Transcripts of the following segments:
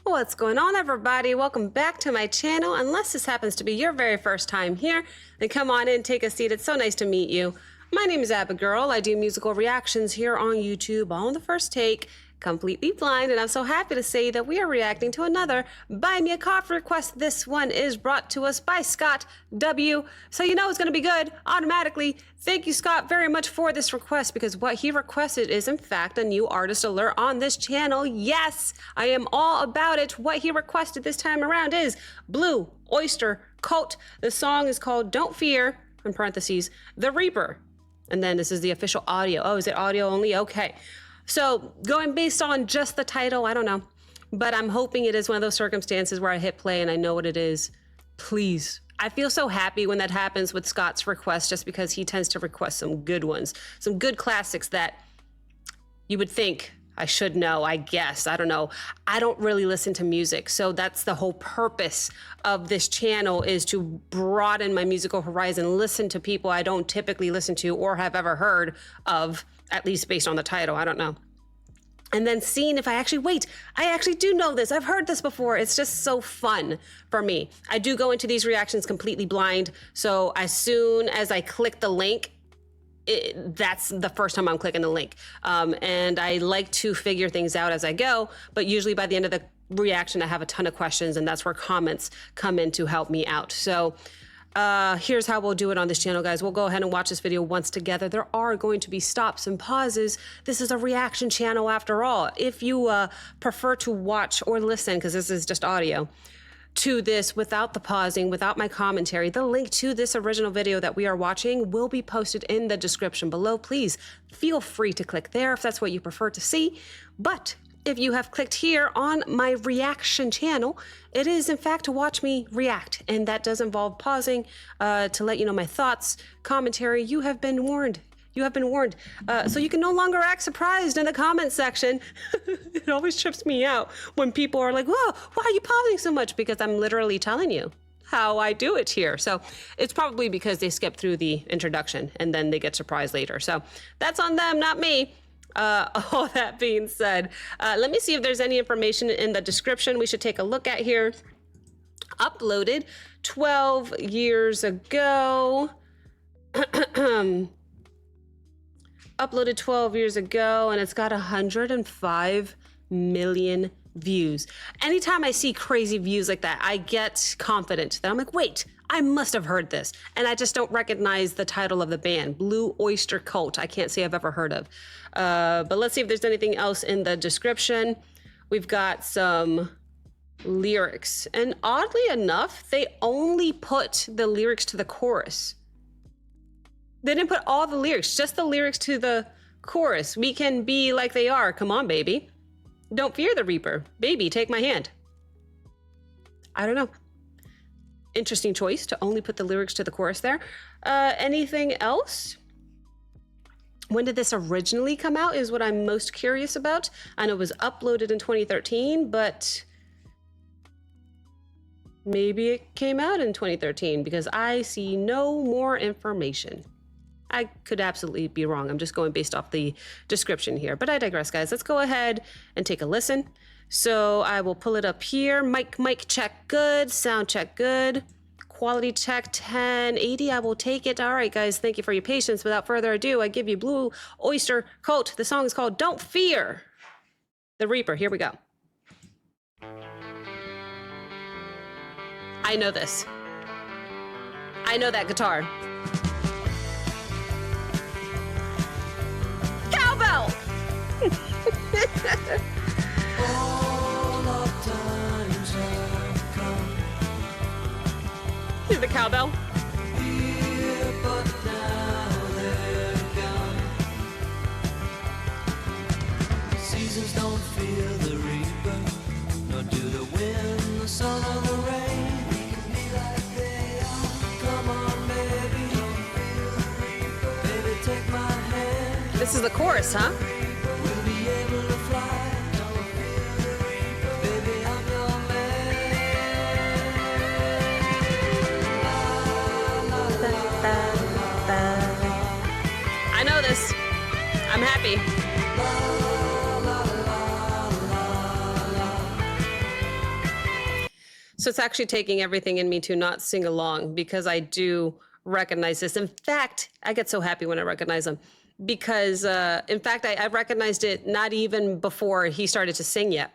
What's going on, everybody? Welcome back to my channel. Unless this happens to be your very first time here, then come on in, take a seat. It's so nice to meet you. My name is Abigail. I do musical reactions here on YouTube on the first take, completely blind, and I'm so happy to say that we are reacting to another Buy Me a Coffee request. This one is brought to us by Scott W. So you know it's going to be good automatically. Thank you, Scott, very much for this request, because what he requested is in fact a new artist alert on this channel. Yes, I am all about it. What he requested this time around is Blue Oyster Cult. The song is called Don't Fear, in parentheses, The Reaper. And then this is the official audio. Oh, is it audio only? Okay. So going based on just the title, I don't know, but I'm hoping it is one of those circumstances where I hit play and I know what it is. Please. I feel so happy when that happens with Scott's request, just because he tends to request some good ones, some good classics that you would think I should know, I guess. I don't know. I don't really listen to music, so that's the whole purpose of this channel, is to broaden my musical horizon, listen to people I don't typically listen to or have ever heard of, at least based on the title. I don't know. And then seeing if I actually do know this. I've heard this before. It's just so fun for me. I do go into these reactions completely blind, so as soon as I click the link, that's the first time I'm clicking the link. And I like to figure things out as I go, but usually by the end of the reaction, I have a ton of questions, and that's where comments come in to help me out. So here's how we'll do it on this channel, guys. We'll go ahead and watch this video once together. There are going to be stops and pauses. This is a reaction channel after all. If you prefer to watch or listen, because this is just audio, to this without the pausing, without my commentary, the link to this original video that we are watching will be posted in the description below. Please feel free to click there if that's what you prefer to see. But if you have clicked here on my reaction channel, it is in fact to watch me react, and that does involve pausing to let you know my thoughts, commentary. You have been warned. You have been warned. So you can no longer act surprised in the comment section. It always trips me out when people are like, whoa, why are you pausing so much? Because I'm literally telling you how I do it here. So it's probably because they skip through the introduction and then they get surprised later. So that's on them, not me. All that being said, let me see if there's any information in the description we should take a look at here. Uploaded 12 years ago. Uploaded 12 years ago, and it's got 105 million views. Anytime I see crazy views like that, I get confident that I'm like, wait, I must have heard this. And I just don't recognize the title of the band, Blue Oyster Cult. I can't say I've ever heard of. But let's see if there's anything else in the description. We've got some lyrics. And oddly enough, they only put the lyrics to the chorus. They didn't put all the lyrics, just the lyrics to the chorus. We can be like they are. Come on, baby. Don't fear the Reaper. Baby, take my hand. I don't know. Interesting choice to only put the lyrics to the chorus there. Anything else? When did this originally come out is what I'm most curious about. I know it was uploaded in 2013, but maybe it came out in 2013 because I see no more information. I could absolutely be wrong. I'm just going based off the description here, but I digress, guys. Let's go ahead and take a listen. So I will pull it up here. Mic check good. Sound check good. Quality check 1080. I will take it. All right, guys. Thank you for your patience. Without further ado, I give you Blue Oyster Cult. The song is called Don't Fear the Reaper. Here we go. I know this. I know that guitar. Cowbell! Here's the cowbell. Here, but now they're gone. Seasons don't fear the reaper, nor do the wind, the sun, or the rain. We can be like they are. Come on, baby, don't fear the reaper. Baby, take my hand. This is the chorus, huh? We'll be able to fly. Don't fear the reaper. Baby, I'm your man. I know this. I'm happy. So it's actually taking everything in me to not sing along because I do recognize this. In fact, I get so happy when I recognize them because, in fact, I recognized it not even before he started to sing yet.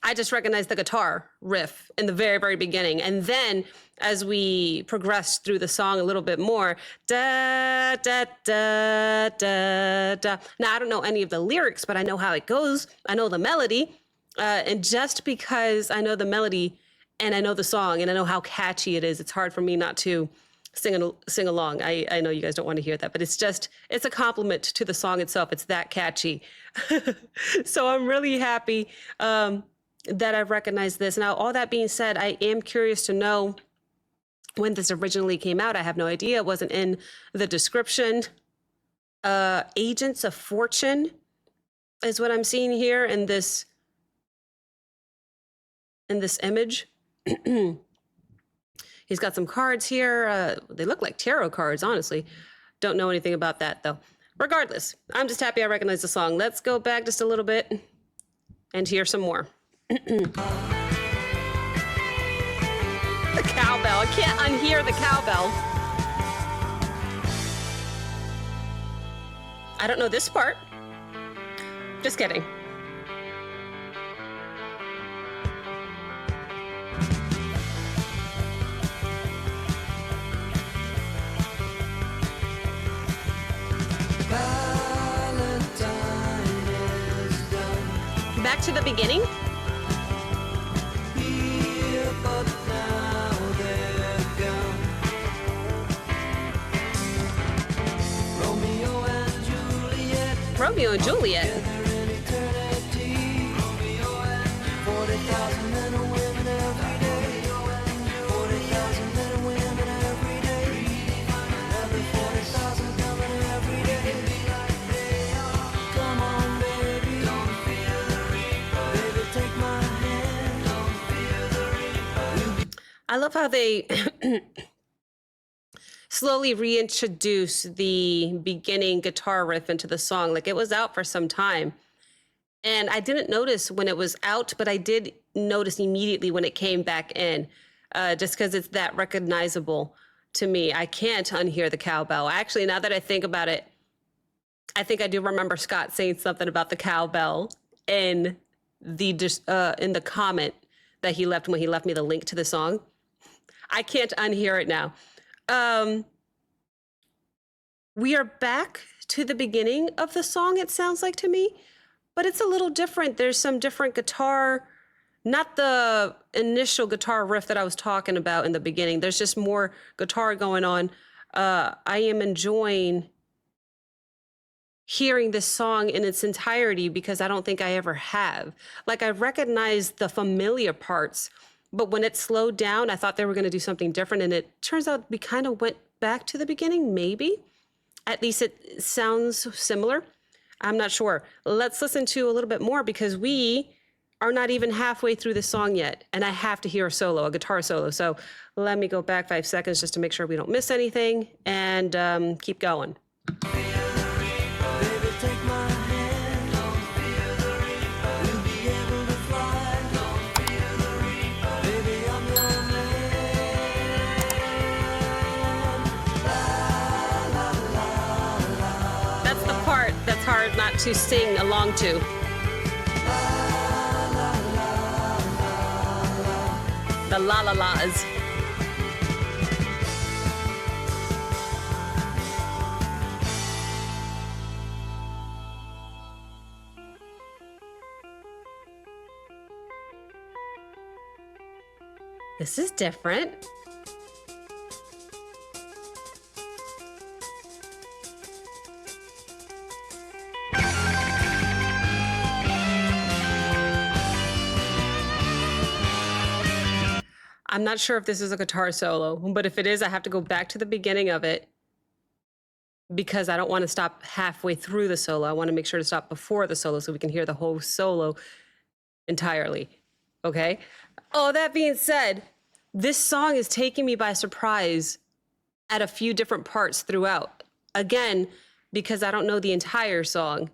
I just recognized the guitar riff in the very, very beginning. And then as we progressed through the song a little bit more, da, da, da, da, da. Now, I don't know any of the lyrics, but I know how it goes. I know the melody. And just because I know the melody and I know the song and I know how catchy it is, it's hard for me not to sing along. I know you guys don't want to hear that, but it's a compliment to the song itself. It's that catchy. So I'm really happy that I've recognized this. Now, all that being said, I am curious to know when this originally came out. I have no idea. It wasn't in the description. Agents of Fortune is what I'm seeing here in this image. He's got some cards here. They look like tarot cards, honestly. Don't know anything about that, though. Regardless, I'm just happy I recognize the song. Let's go back just a little bit and hear some more. The cowbell. I can't unhear the cowbell. I don't know this part. Just kidding. Back to the beginning. Here, but now they're gone. Romeo and Juliet. Romeo and Juliet. Together in eternity. Romeo and 40,000 men and women every day. 40,000 men and women every day. Another 40,000 coming every day. Come on, baby. Don't fear the reaper. Baby, take my hand. Don't fear the reaper. I love how they slowly reintroduce the beginning guitar riff into the song. Like, it was out for some time. And I didn't notice when it was out, but I did notice immediately when it came back in, just because it's that recognizable to me. I can't unhear the cowbell. Actually, now that I think about it, I think I do remember Scott saying something about the cowbell in the comment that he left when he left me the link to the song. I can't unhear it now. We are back to the beginning of the song, it sounds like to me, but it's a little different. There's some different guitar, not the initial guitar riff that I was talking about in the beginning. There's just more guitar going on. I am enjoying hearing this song in its entirety because I don't think I ever have. Like, I recognize the familiar parts, but when it slowed down, I thought they were going to do something different, and it turns out we kind of went back to the beginning, maybe. At least it sounds similar. I'm not sure. Let's listen to a little bit more because we are not even halfway through the song yet, and I have to hear a solo, a guitar solo. So let me go back 5 seconds just to make sure we don't miss anything, and keep going. Baby, take my hand. Don't fear the reaper. We'll be able to fly. Don't fear the reaper. Baby, I'm your man. La, la, la, la. That's the part that's hard not to sing along to. The la la la's. This is different. I'm not sure if this is a guitar solo, but if it is, I have to go back to the beginning of it because I don't want to stop halfway through the solo. I want to make sure to stop before the solo so we can hear the whole solo entirely. Okay? Oh, that being said, this song is taking me by surprise at a few different parts throughout. Again, because I don't know the entire song.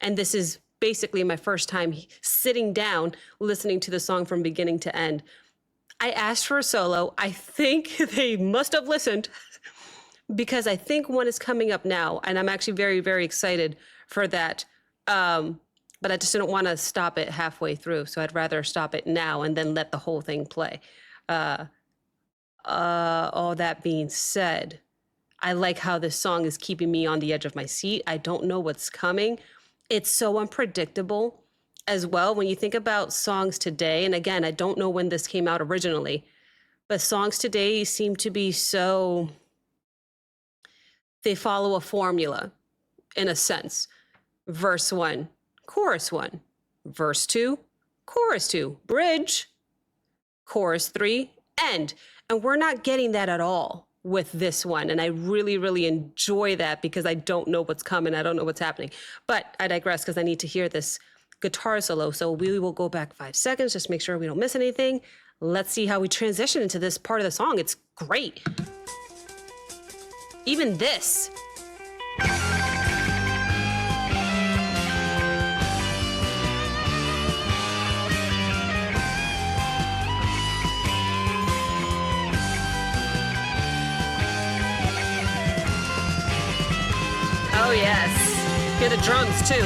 And this is basically my first time sitting down, listening to the song from beginning to end. I asked for a solo. I think they must have listened because I think one is coming up now, and I'm actually very, very excited for that. But I just didn't want to stop it halfway through, so I'd rather stop it now and then let the whole thing play. All that being said, I like how this song is keeping me on the edge of my seat. I don't know what's coming. It's so unpredictable as well. When you think about songs today, and again, I don't know when this came out originally, but songs today seem to be so, they follow a formula in a sense. Verse 1, chorus 1, verse 2, chorus 2, bridge, chorus 3, end. And we're not getting that at all with this one. And I really, really enjoy that because I don't know what's coming. I don't know what's happening. But I digress because I need to hear this guitar solo. So we will go back 5 seconds, just make sure we don't miss anything. Let's see how we transition into this part of the song. It's great. Even this. Oh yes, hear the drums too.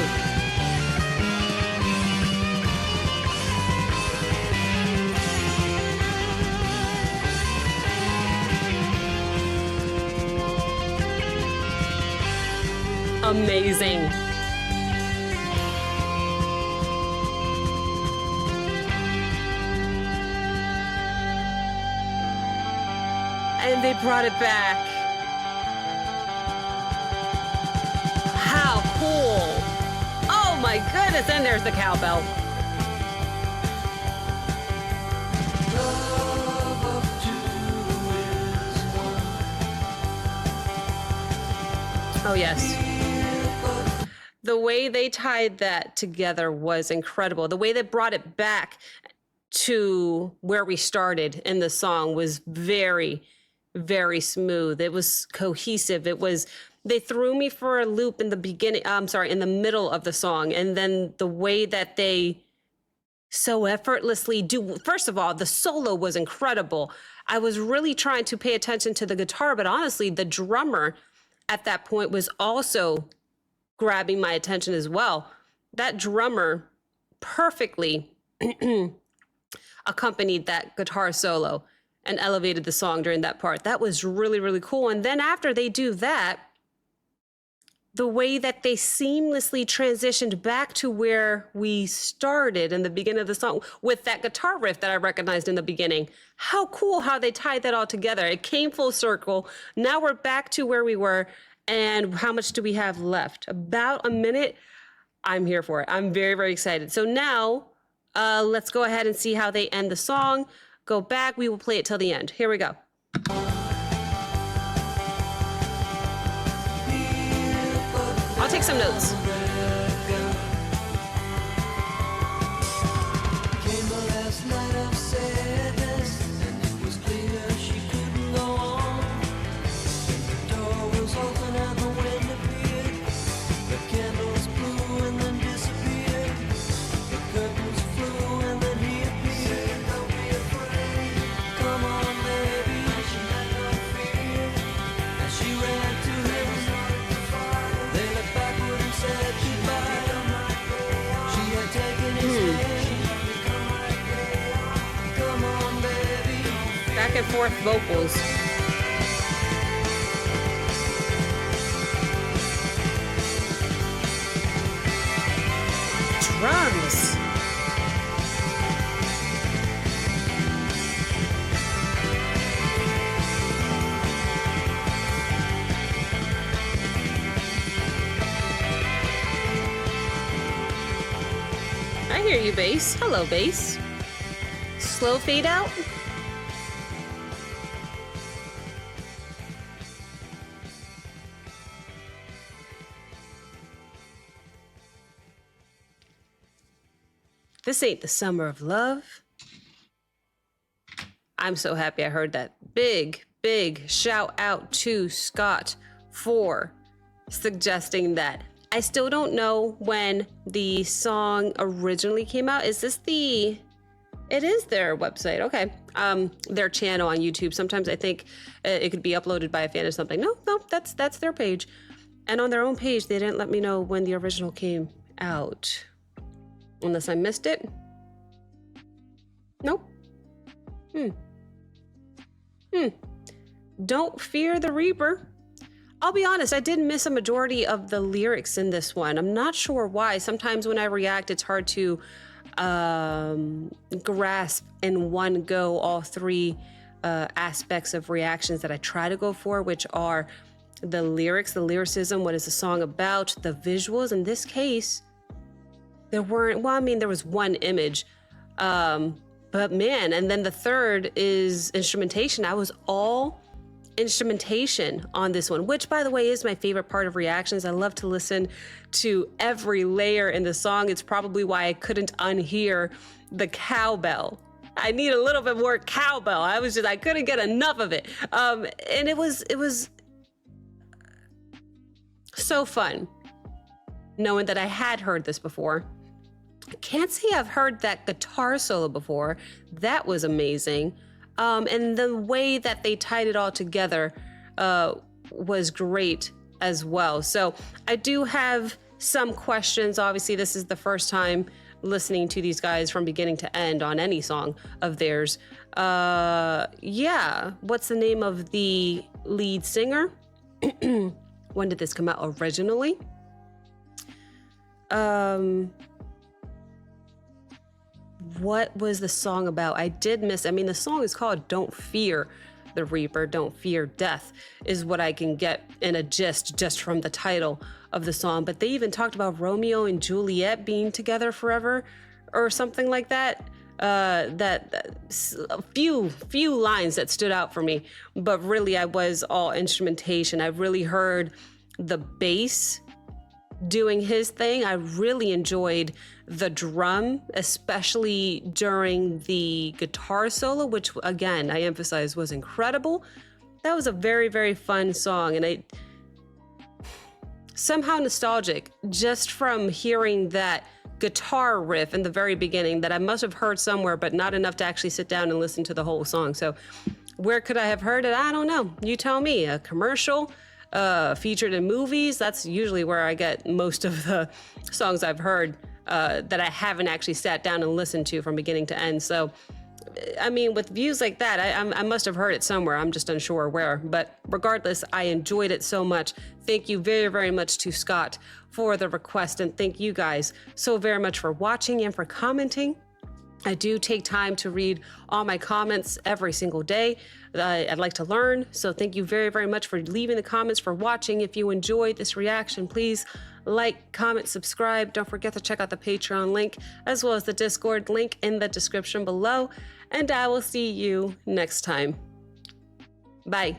Amazing. And they brought it back. How cool. Oh my goodness, and there's the cowbell. Oh yes. The way they tied that together was incredible. The way they brought it back to where we started in the song was very, very smooth. It was cohesive. It was, they threw me for a loop in the beginning, in the middle of the song. And then the way that they so effortlessly do, first of all, the solo was incredible. I was really trying to pay attention to the guitar, but honestly, the drummer at that point was also grabbing my attention as well. That drummer perfectly accompanied that guitar solo and elevated the song during that part. That was really, really cool. And then after they do that, the way that they seamlessly transitioned back to where we started in the beginning of the song with that guitar riff that I recognized in the beginning. How cool how they tied that all together. It came full circle. Now we're back to where we were. And how much do we have left? About a minute. I'm here for it. I'm very, very excited. So now let's go ahead and see how they end the song. Go back. We will play it till the end. Here we go. I'll take some notes. Back and forth vocals. Drums. I hear you, bass. Hello, bass. Slow fade out. This ain't the summer of love. I'm so happy I heard that. Big, big shout out to Scott for suggesting that. I still don't know when the song originally came out. Is this the... It is their website. Okay. their channel on YouTube. Sometimes I think it could be uploaded by a fan or something. No, that's their page. And on their own page, they didn't let me know when the original came out. Unless I missed it. Nope. Don't Fear the Reaper. I'll be honest, I did miss a majority of the lyrics in this one. I'm not sure why. Sometimes when I react, it's hard to grasp in one go all three aspects of reactions that I try to go for, which are the lyrics, the lyricism, what is the song about, the visuals. In this case, there was one image, but man, and then the third is instrumentation. I was all instrumentation on this one, which by the way is my favorite part of reactions. I love to listen to every layer in the song. It's probably why I couldn't unhear the cowbell. I need a little bit more cowbell. I couldn't get enough of it. And it was so fun knowing that I had heard this before. I can't say I've heard that guitar solo before. That was amazing. And the way that they tied it all together was great as well. So I do have some questions. Obviously, this is the first time listening to these guys from beginning to end on any song of theirs. Yeah, what's the name of the lead singer? When did this come out originally? What was the song about? I did miss. The song is called Don't Fear the Reaper, Don't Fear Death, is what I can get in a gist just from the title of the song. But they even talked about Romeo and Juliet being together forever or something like that. A few lines that stood out for me, but really I was all instrumentation. I really heard the bass doing his thing. I really enjoyed the drum, especially during the guitar solo, which again, I emphasize was incredible. That was a very, very fun song. And somehow nostalgic just from hearing that guitar riff in the very beginning that I must have heard somewhere, but not enough to actually sit down and listen to the whole song. So where could I have heard it? I don't know. You tell me. A commercial, featured in movies. That's usually where I get most of the songs I've heard that I haven't actually sat down and listened to from beginning to end. So, with views like that, I must have heard it somewhere. I'm just unsure where. But regardless, I enjoyed it so much. Thank you very, very much to Scott for the request. And thank you guys so very much for watching and for commenting. I do take time to read all my comments every single day. I'd like to learn. So thank you very, very much for leaving the comments, for watching. If you enjoyed this reaction, please like, comment, subscribe. Don't forget to check out the Patreon link as well as the Discord link in the description below. And I will see you next time. Bye.